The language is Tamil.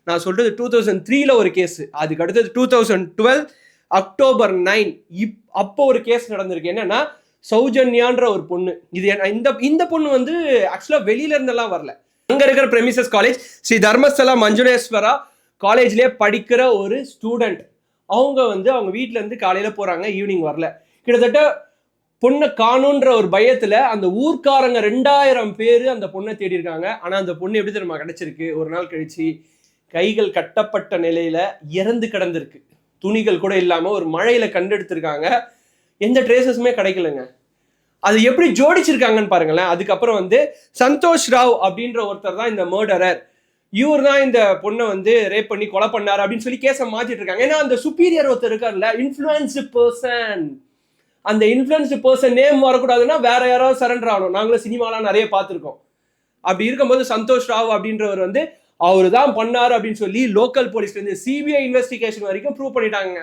நான் சொல்றது 2003ல ஒரு கேஸ், அதுக்கு அடுத்தது 2012 October 9 அப்போ ஒரு கேஸ் நடந்திருக்கு. என்னன்னா சௌஜன்யான்ற ஒரு பொண்ணு. இது இந்த பொண்ணு வந்து ஆக்சுவலா வெளியில இருந்தெல்லாம் வரல, அங்க இருக்கிற பிரமிசஸ் காலேஜ் ஸ்ரீ தர்மஸ்தலா மஞ்சுளேஸ்வரா காலேஜ்லயே படிக்கிற ஒரு ஸ்டூடெண்ட். அவங்க வந்து அவங்க வீட்டுல இருந்து காலையில போறாங்க, ஈவினிங் வரல. கிட்டத்தட்ட பொண்ணை காணுன்ற ஒரு பயத்துல அந்த ஊர்க்காரங்க 2000 பேர் அந்த பொண்ணை தேடி இருக்காங்க. ஆனா அந்த பொண்ணு எப்படி தெரியுமா கிடைச்சிருக்கு? ஒரு நாள் கழிச்சு கைகள் கட்டப்பட்ட நிலையில இறந்து கிடந்திருக்கு. துணிகள் கூட இல்லாம ஒரு மழையில கண்டெடுத்திருக்காங்க. எந்த ட்ரேசஸுமே கிடைக்கலங்க. அது எப்படி ஜோடிச்சிருக்காங்கன்னு பாருங்களேன். அதுக்கப்புறம் வந்து சந்தோஷ் ராவ் அப்படின்ற ஒருத்தர் தான் இந்த மர்டரர், இவர் தான் இந்த பொண்ணை வந்து ரேப் பண்ணி கொலை பண்ணாரு அப்படின்னு சொல்லி கேஸை மாத்திட்டு இருக்காங்க. ஏன்னா அந்த சுப்பீரியர் ஒருத்தர் இருக்கார்ல, இன்ஃப்ளூயன்ஸ்டு பர்சன், அந்த இன்ஃப்ளூயன்ஸ்டு பர்சன் நேம் வரக்கூடாதுன்னா வேற யாராவது சரண்டர் ஆகணும். நாங்களும் சினிமாலாம் நிறைய பார்த்துருக்கோம். அப்படி இருக்கும்போது சந்தோஷ் ராவ் அப்படின்றவர் வந்து அவரு தான் பண்ணாரு அப்படின்னு சொல்லி லோக்கல் போலீஸ்ல இருந்து சிபிஐ இன்வெஸ்டிகேஷன் வரைக்கும் ப்ரூவ் பண்ணிட்டாங்க.